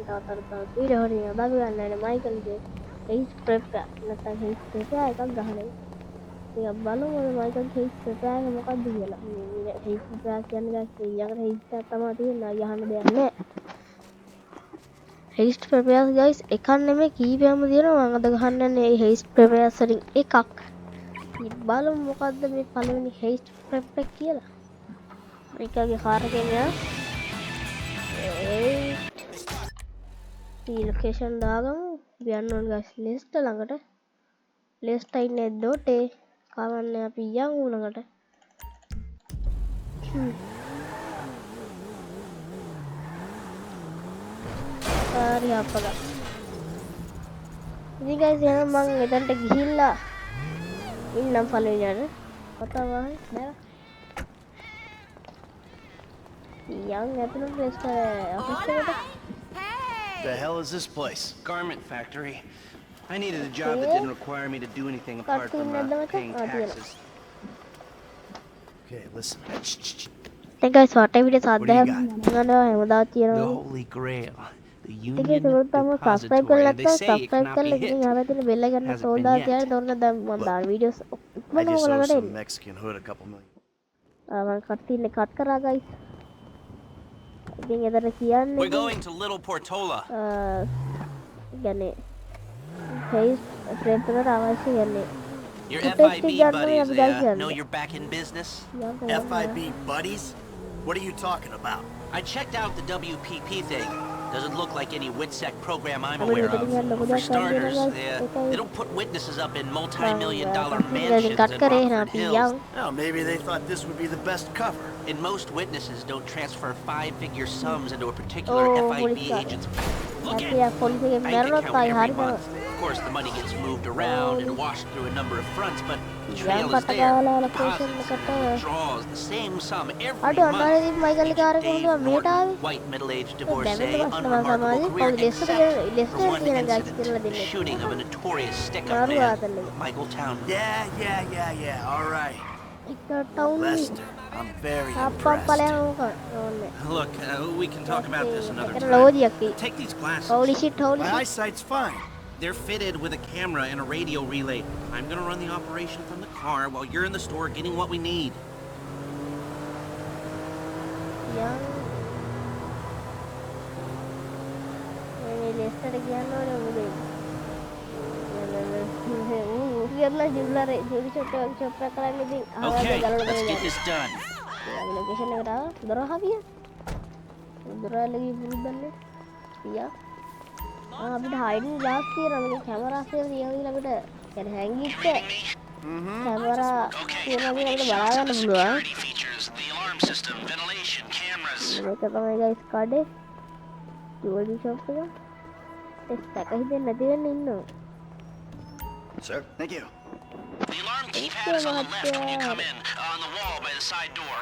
එකෙන් තවතරතා වීඩියෝ හොරින් අදා ගන්න මයිකල්ගේ හේස් ප්‍රෙප් නැත්නම් හේස් ප්‍රෙප් එකක් ගහන එක. ඉතින් බලමු මයිකල් හේස් ප්‍රෙප් එක මොකක්ද කියලා. මේ හේස් ප්‍රෙප් එක කියන්නේ ඊයකට හේස් එකක් තමයි තියෙන්නේ. යහන්න දෙයක් නැහැ. හේස් ප්‍රෙප් එක ගයිස් එකක් නෙමෙයි කීපයක්ම තියෙනවා. මම අද ගහන්න යන්නේ මේ හේස් ප්‍රෙප් එක වලින් එකක්. බලමු මොකද්ද මේ පළවෙනි හේස් ප්‍රෙප් එක කියලා. මේකගේ කාර් එකේ නෑ. මේ ලොකේෂන් දාගමු. යන්න ඕන ගයිස් ලෙස්ටර් ළඟට. ලෙස්ටර් ඉන්නේ ඩොටේ. කවන්නේ අපි යමු ළඟට. හරි අපලා. ඉතින් ගයිස් එහෙනම් මම එතනට ගිහිල්ලා ඉන්නම් පළවෙනියට. කතාවයි නෑ. Young Ethnic officer. The hell is this place? Garment factory. I needed a job that didn't require me to do anything apart from paying taxes. Okay, listen. Think I saw a video What do you got? The Holy Grail. The Union Depository. They say it cannot be hit. Hasn't been yet. Look, I just saw some Mexican hood a couple million. We're going to Little Portola. Your FIB buddies, know you're back in business? FIB buddies? What are you talking about? I checked out the WPP thing. Doesn't look like any WITSEC program I'm aware of. For starters, they don't put witnesses up in multi-million-dollar mansions in Rockford Hills. Oh, maybe they thought this would be the best cover. And most witnesses don't transfer five-figure sums into a particular FIB agent's bank every month. Of course, the money gets moved around and washed through a number of fronts, but the trail is there. Deposits, withdrawals, the same sum every month. White middle-aged divorcee, unremarkable career, except for one incident, the shooting of a notorious stick-up man, Michael Townley. Yeah, all right. Lester, I'm very impressed. Look, we can talk about this another time. Take these glasses. Holy shit. My eyesight's fine. They're fitted with a camera and a radio relay. I'm gonna run the operation from the car while you're in the store getting what we need. Okay, let's get this done. අපිට හයිඩින් glass තියෙනවා මේ camera සේව තියෙනවා අපිට يعني හැංගිච්ච camera තියෙනවා අපිට බලා ගන්න පුළුවන් මේක තමයි ගයිස් කඩේ ජුවලරි ෂොප් එක ටෙස්ට් එක හිතෙන් නැති වෙන්න ඉන්නවා Sir, thank you. The alarm keypad is on the left when you come in, on the wall by the side door.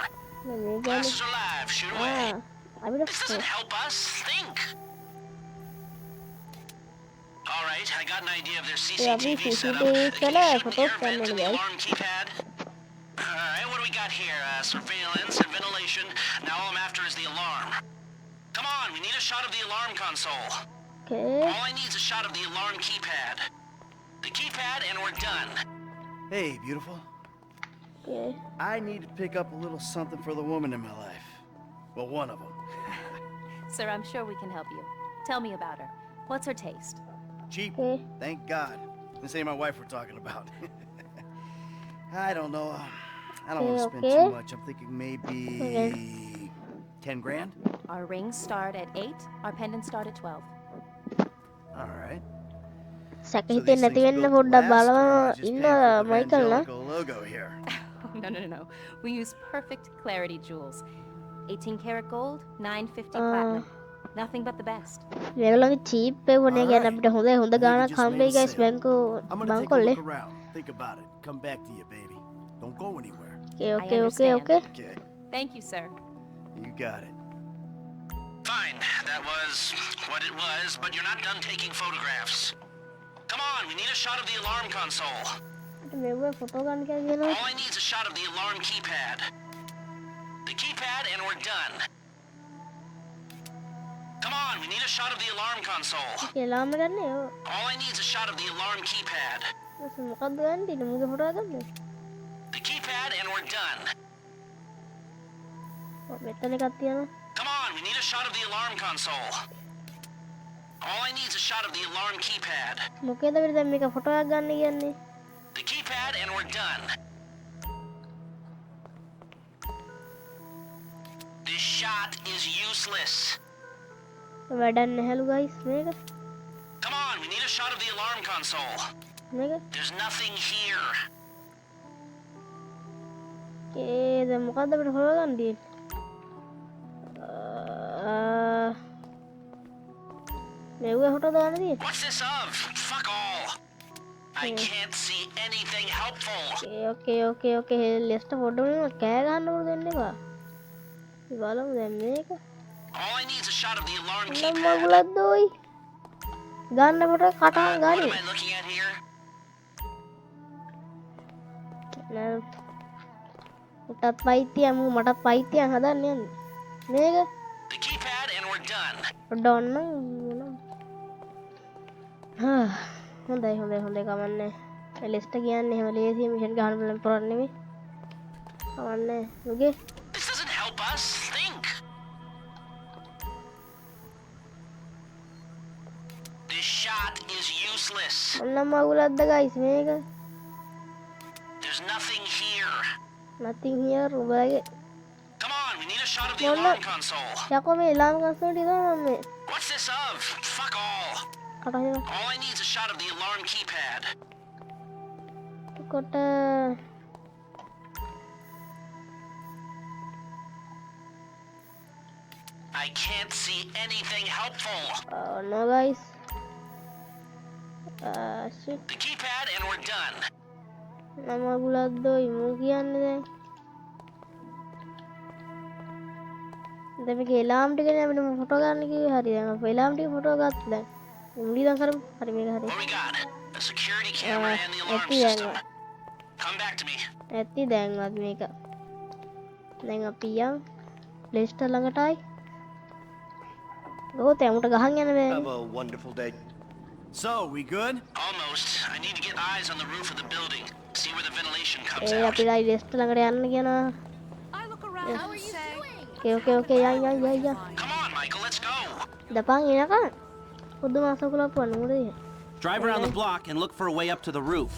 Glasses are live, shoot away. This doesn't help us think. All right, I got an idea of their CCTV setup. Can you shoot me your vent to the alarm keypad? All right, what do we got here? Surveillance and ventilation. Now all I'm after is the alarm. Come on, we need a shot of the alarm console. Okay. All I need is a shot of the alarm keypad. The keypad, and we're done. Hey, beautiful. Okay. I need to pick up a little something for the woman in my life. Well, one of them. Sir, I'm sure we can help you. Tell me about her. What's her taste? Cheap. Okay. Thank God. This ain't my wife we're talking about. I don't know. I don't want to spend too much. I'm thinking maybe 10 grand. Our rings start at 8. Our pendants start at 12. All right. සැක හිතෙන්නේ නැති වෙන්න පොඩ්ඩක් බලමු ඉන්න Michael නා logo here. No. We use perfect clarity jewels. 18 karat gold, 950 platinum. Nothing but the best. මේගොල්ලෝගේ cheap එක වුණේ කියන්නේ අපිට හොඳ ගාණක් හම්බෙයි ගයිස් බැංකු බංකොල්ලේ. Think about it. Come back to you, baby. Don't go anywhere. Okay. Thank you, sir. You got it. Fine, that was what it was, but you're not done taking photographs. Come on, we need a shot of the alarm console. All I need is a shot of the alarm keypad. The keypad, and we're done. Come on, we need a shot of the alarm console. එලාම ගන්න ඕ. All I need is a shot of the alarm keypad. මොකක්ද ගන්න තියෙන්නේ? මුගේ photo ගන්න. The keypad and we're done. මෙතන එකක් තියෙනවා. Come on, we need a shot of the alarm console. All I need is a shot of the alarm keypad. මොකේද අපිට දැන් මේක ෆොටෝ එකක් ගන්න කියන්නේ? The keypad and we're done. This shot is useless. වැඩක් නැහැලු guys මේක. Come on, we need a shot of the alarm console. මේක. There's nothing here. දැන් මොකද්ද අපිට ෆොටෝ ගන්න තියෙන්නේ? මේක ෆොටෝ දාන්න තියෙන්නේ. What's this of? Fuck all. I can't see anything helpful. Okay. ලෙස්ට ෆොටෝ වලින් කෑ ගන්න ඕන දෙන්න එපා. බලමු දැන් මේක. All I need is a shot of the alarm නම් keypad. මගුලක් දෝයි. ගන්න ෆොටෝ කටහන් What ගන්න. am I looking at here? මටත් පයිතිය මටත් පයිතියන් හදන්න යන්නේ. මේක The keypad and we're done. ඩොන්න හොඳයි කමන්නේ. ලෙස්ට කියන්නේ එහෙම ලේසිය මිෂන් ගහන්න බලන්න පුරන්නේ නෙමෙයි. කමන්නේ. මුගේ This doesn't help us. Think. This shot is useless. ඔන්න මගුලක්ද guys මේක. There's nothing here. nothing here උඹගේ. Come on, we need a shot of the alarm console. යකෝ මේ එලාම් කන්සෝල් ටික මම මේ What's this of? Fuck all. කටහන් All I need is a shot of the alarm keypad. කොට I can't see anything helpful. no guys. shit. The keypad and we're done. නම මගුලක් දෝයි මෝ කියන්නේ දැන්. දැන් මේක එලාම් ටිකනේ අපිට ෆොටෝ ගන්න කිව්වේ. හරි දැන් අපි එලාම් ටික ෆොටෝ ගත්තා දැන්. මුලින් දැන් කරමු. හරි මේක හරි. What we got? A security camera and the alarm ඇති system. දැන්. Come back to me. ඇති දැන්වත් මේක. දැන් අපි යම් ලෙස්ටර් ළඟටයි. ගොතේ අමුට ගහන් යන බෑ. Have a wonderful day. So, we good? Almost. I need to get eyes on the roof of the building. See where the ventilation comes A out. අපි දැන් ලෙස්ටර් ළඟට යන්න කියනවා. I look around. How are you doing? Okay යන්. Come on, Michael, let's go. දපන් එනකන්. පුදුම අසකුලක් වන්න මොකද? Drive around the block and look for a way up to the roof.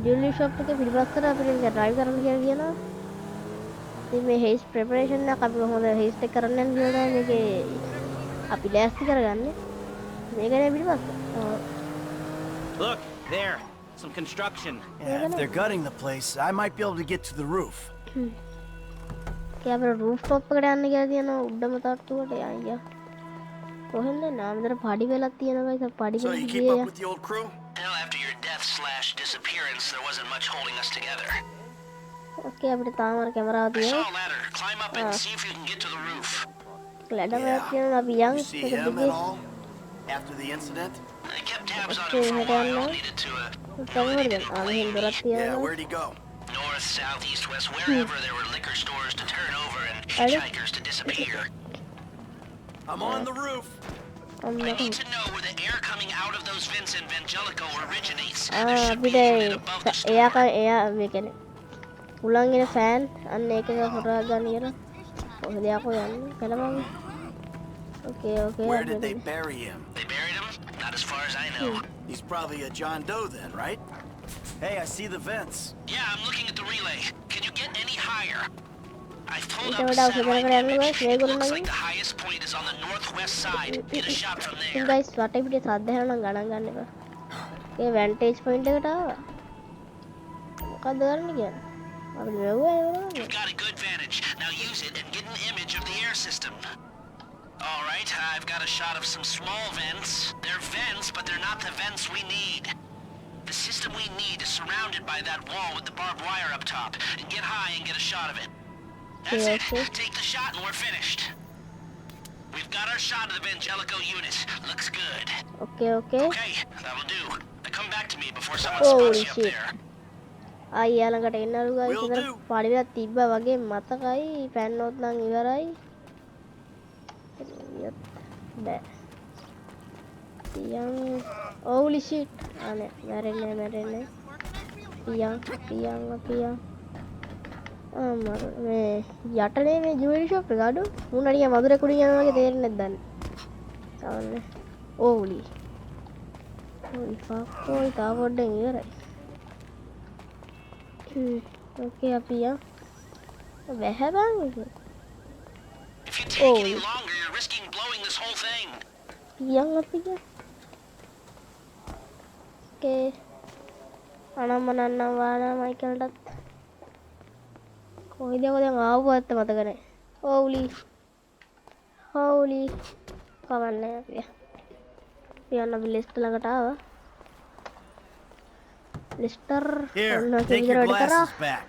Jewellery shop එකේ පිටිපස්සට අපිට මේක ඩ්‍රයිව් කරන්න කියලා කියනවා. ඉතින් මේ හේස් ප්‍රෙපරේෂන් එක අපි කොහොමද හේස් එක කරන්න යන්නේ කියලා මේකේ අපි ලෑස්ති කරගන්නේ. මේකනේ පිටිපස්ස. Look, there. Some construction. Yeah, if they're gutting the place, I might be able to get to the roof. ඒ අපේ රූෆ් টොප් එකට යන්න කියලා තියෙනවා උඩම තට්ටුවට අයියා. කොහෙන්ද නාමදර පඩි වෙලක් තියෙනවා ඒක පඩි So, you keep up with the old crew? Hell, after your death/disappearance, there wasn't much holding us together. ඕකේ අපිට තාම අර කැමරාව I saw තියෙනවා. a ladder. Climb up and see if you can get to the roof. ලැඩමක් තියෙනවා අපි යන්. You see him at all? After the incident? I kept tabs on Okay, him for a head on while. now. Needed to, කොහොමද මෙහෙන් දොරක් Yeah, තියෙනවා. where'd he go? north, south, east, west, wherever there were liquor stores to turn over and hitchhikers to disappear. I'm on the roof. I need to know where the air coming out of those vents in Vangelico originates. There Ah, should be a unit above the store. එයා මේ කියන්නේ උලංගෙන fan අන්න ඒක එක photo එකක් ගන්න කියලා. කොහෙද යකෝ යන්නේ? කලමම. Okay. Where did they bury him? They buried him? Not as far as I know. He's probably a John Doe then, right? Hey, I see the vents. Yeah, I'm looking at the relay. Can you get any higher? I've pulled Ito up a daw, satellite siguro image. guys, It siguro looks naman. like the highest point is on the northwest side. Get a shot from ඉතින් there. guys වටේ පිටේ සද්ද හැරෙනවා ගණන් ගන්න එපා. ඒ vantage point එකට ආවා. මොකක්ද කරන්න කියන්නේ? අපිට මෙව්වා ඒවනේ. You've got a good vantage. Now use it and get an image of the air system. All right, I've got a shot of some small vents. They're vents, but they're not the vents we need. The system we need is surrounded by that wall with the barbed wire up top. And get high and get a shot of it. That's Okay, it. okay. Take the shot and we're finished. We've got our shot of the Vangelico unit. Looks good. Okay. Okay, that'll do. Now come back to me before someone Holy spots you up shit. there. ආයෙ ළඟට එන්නලු guys. Will ඉතල do. පඩියක් තිබ්බා වගේ මතකයි. පැන්නොත් නම් ඉවරයි. Yep. Bad. Tiang. Holy shit. Aneh. Marine. Tiang. මර මේ යටනේ මේ ජුවලරි ෂොප් එක අඩු මුණ නිකන් වතුර කුඩින් යනවා වගේ තේරෙන්නේ නැද්ද දන්නේ ඕලි ෆක්කෝයි තා පොඩ්ඩෙන් ඉවරයි ඕකේ අපි යමු බැහැ බං ඒක If you take any longer, you're risking blowing this whole thing. අපි ඕකේ අනම්මනන්න වානා මයිකල්ටත් කොයිද දැන් ආවුවත් මතක නැහැ. හෝලි. කවන්නේ අපි. පියන්න අපි ලිස්ට් ළඟට ආවා. ලිස්ටර් Here, take your glasses back.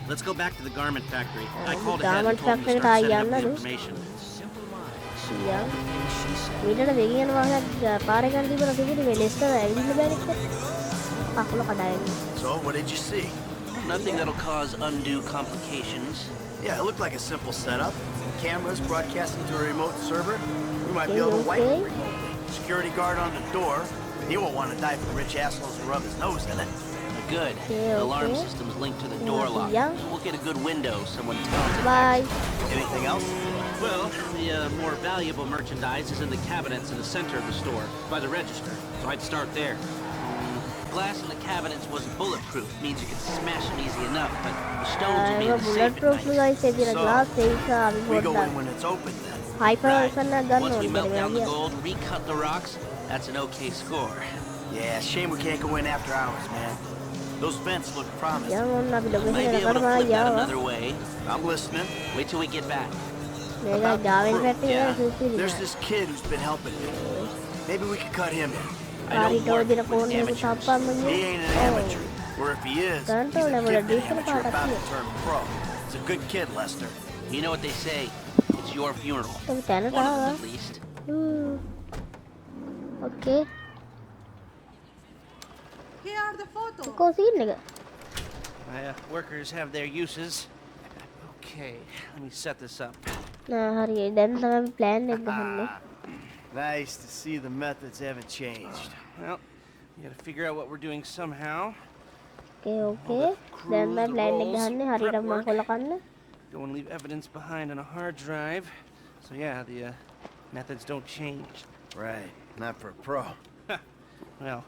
Let's go back to the garment factory. I called ahead garment and told them to factory start setting up ට the ආයන්නද? information. සියා. මීටර වෙගියන වාහනයක් පාරේ ගන්න තිබුණා තිබුණේ මේ ලිස්ටර් ඇවිදින්න බෑ නේද? කකුල කඩාගෙන. So, what did you see? Nothing that'll cause undue complications. Yeah, it looked like a simple setup. Cameras broadcasting to a remote server. We might be able to wipe it remotely. Security guard on the door. He won't want to die for rich assholes who rub his nose in it. Good. The alarm system's linked to the door lock. Yeah. We'll get a good window. Someone talented. Bye. Anything else? Well, the more valuable merchandise is in the cabinets in the center of the store, by the register. So I'd start there. Glass in the cabinets wasn't bulletproof. Means you can smash them easy enough, but the stones would be in ඒක the bullet safe proof at night. Guys එදින glass ඒක අපි We go in පොඩ්ඩක් when it's open then. Hyper Right. කරන්න ගන්න Once we ඕනේ melt down the කියලා. gold, recut the rocks, that's an okay score. Yeah, shame we can't go in after hours, man. Those vents look promising. යම් ඔන්න අපි location Might be එකට able to කරලා flip that ආවා. another way. I'm listening. Wait till we get back. මේක ගාවෙන් පැත්තේ Yeah, සුසිරි. there's this kid who's been helping me. Maybe we could cut him in. I don't හරිට work ඔය දින with phone එක amateurs. තප්පන්න He ain't an amateur. Or if he is, he's a Ganto le vuole gifted dire amateur para about sì. to turn pro. He's a good kid, Lester. You know what they say. It's your funeral. ඔය තැනට One of ආවා. them at least. Okay. Here are the photos. කො scene එක? My workers have their uses. Okay, let me set this up. නෑ හරි දැන් තමයි plan එක ගහන්නේ. Nice to see the methods haven't changed. Well, we gotta figure out what we're doing somehow. ඕකේ. දැන් තමයි ප්ලෑන් එක ගහන්නේ හරියටම මම කොල කන්න. Don't want to leave evidence behind on a hard drive. So yeah, the methods don't change. Right, not for a pro. Well,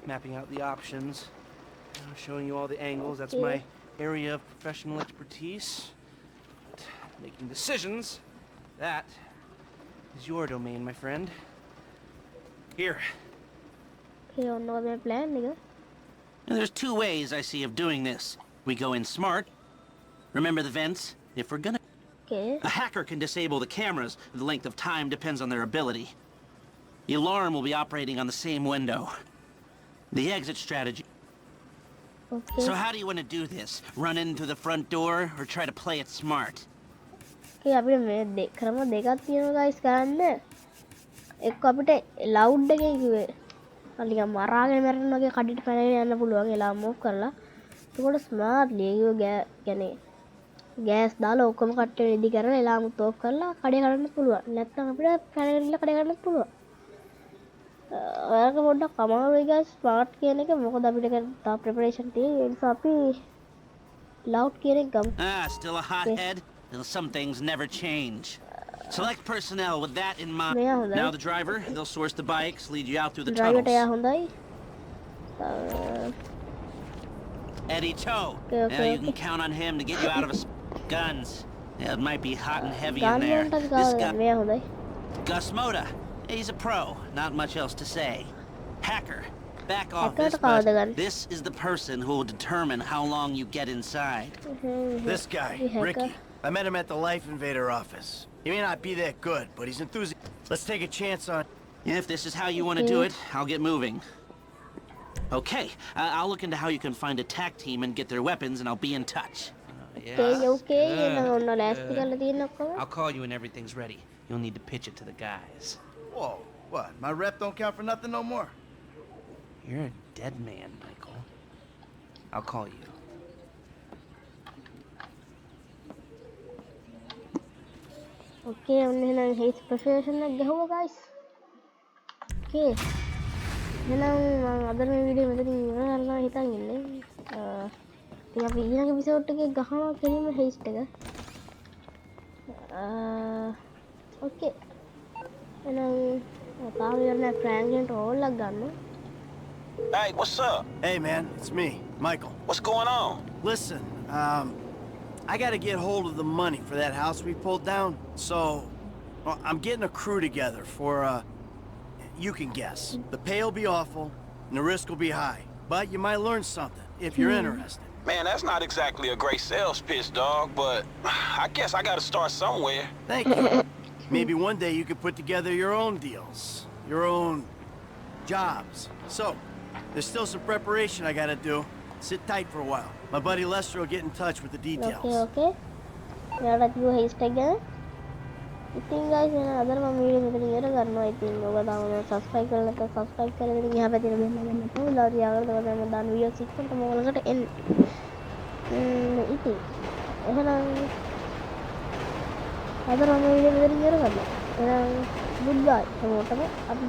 mapping out the options, showing you all the angles. That's my area of professional expertise. But making decisions, that is your domain, my friend. Here. ඒ ඔන්න ඔය plan එක. Now, there's two ways I see of doing this. We go in smart. Remember the vents? If we're gonna... okay. A hacker can disable the cameras. The length of time depends on their ability. The alarm will be operating on the same window. The exit strategy. Okay. So how do you want to do this? Run in through the front door or try to play it smart? ඒ අපිට මේ ක්‍රම දෙකක් තියෙනවා guys ගන්න. එක්ක අපිට loud එකේ කිව්වේ. නිකන් මරාගෙන මැරෙන වගේ කඩේට පැනගෙන යන්න පුළුවන් එලා මූව් කරලා. ඒකට ස්මාර්ට්ලි කියන්නේ ගෑස් දාලා ඔක්කොම කට්ටේ රෙඩි කරලා එලාමුත් ඕෆ් කරලා කඩේ කඩන්න පුළුවන්. නැත්නම් අපිට පැනගෙන ඉන්න කඩේ කඩන්න පුළුවන්. ඔයාලට පොඩ්ඩක් අමාරුයි ගයිස් ස්මාර්ට් කියන එක මොකද අපිට තා ප්‍රෙපරේෂන් තියෙන්නේ. ඒ නිසා අපි ලවුඩ් කියන එක ගමු. Ah, still a hothead? Well, some things never change. Select personnel with that in mind. මෙයා හොඳයි. Now the driver, they'll source the bikes, lead you out through the ඩ්‍රයිවර්ට එයා tunnels. හොඳයි. Eddie Toe. Okay, Now okay, you can okay. count on him to get you out of his guns. Yeah, it might be hot and heavy in ගන්න there. වලට This ගාව guy, මෙයා හොඳයි. Gus Moda. He's a pro. Not much else to say. Hacker. Back off Hacker this, කවුද but ගන්න? this is the person who will determine how long you get inside. This guy, The hacker. Ricky. I met him at the Life Invader office. He may not be that good, but he's enthusiastic. Let's take a chance on... If this is how you want to do Okay. it, I'll get moving. Okay, I'll look into how you can find a TAC team and get their weapons, and I'll be in touch. ඕකේ ඕකේ එහෙනම් ඔන්න ලෑස්ති කරලා තියෙන ඔක්කොම. I'll call you when everything's ready. You'll need to pitch it to the guys. Whoa, what? My rep don't count for nothing no more? You're a dead man, Michael. I'll call you. Okay, එහෙනම් හේස් profession එක ගහුවා guys. Okay. එහෙනම් මම අද මේ video මෙතනින් ඉවර කරනවා හිතන් ඉන්නේ. ඉතින් අපි ඊළඟ එපිසෝඩ් එකේ ගහනවා කෙලින්ම හේස්ට් එක. Okay. එහෙනම් තාම ඉවරනේ ෆ්‍රැන්ක්ලින්ට රෝල් එකක් ගන්න. Hey, what's up? Hey, man, it's me, Michael. What's going on? Listen, I gotta get hold of the money for that house we pulled down, so well, I'm getting a crew together for, you can guess. The pay will be awful, and the risk will be high, but you might learn something if you're interested. Man, that's not exactly a great sales pitch, dog, but I guess I gotta start somewhere. Thank you. Maybe one day you could put together your own deals, your own jobs. So, there's still some preparation I gotta do. Sit tight for a while. My buddy Lester will get in touch with the details. Okay. මෙයාට කිව්ව හේස්ට් එක ගැන. ඉතින් guys එහෙනම් අද මම video මෙතන ඉවර කරනවා. ඉතින් ඔබ තාම subscribe කරලා නැත්නම් subscribe කරලා ඉතින් එහා පැත්තේ බෙල් එක ගන්න පුළුවන්. ඊළඟට තමයි මම දාන වීඩියෝ සික්කට මොකලකට එන්නේ. ඉතින් එහෙනම් අද මම වීඩියෝ මෙතන ඉවර කරනවා. එහෙනම් goodbye. හැමෝටම අපි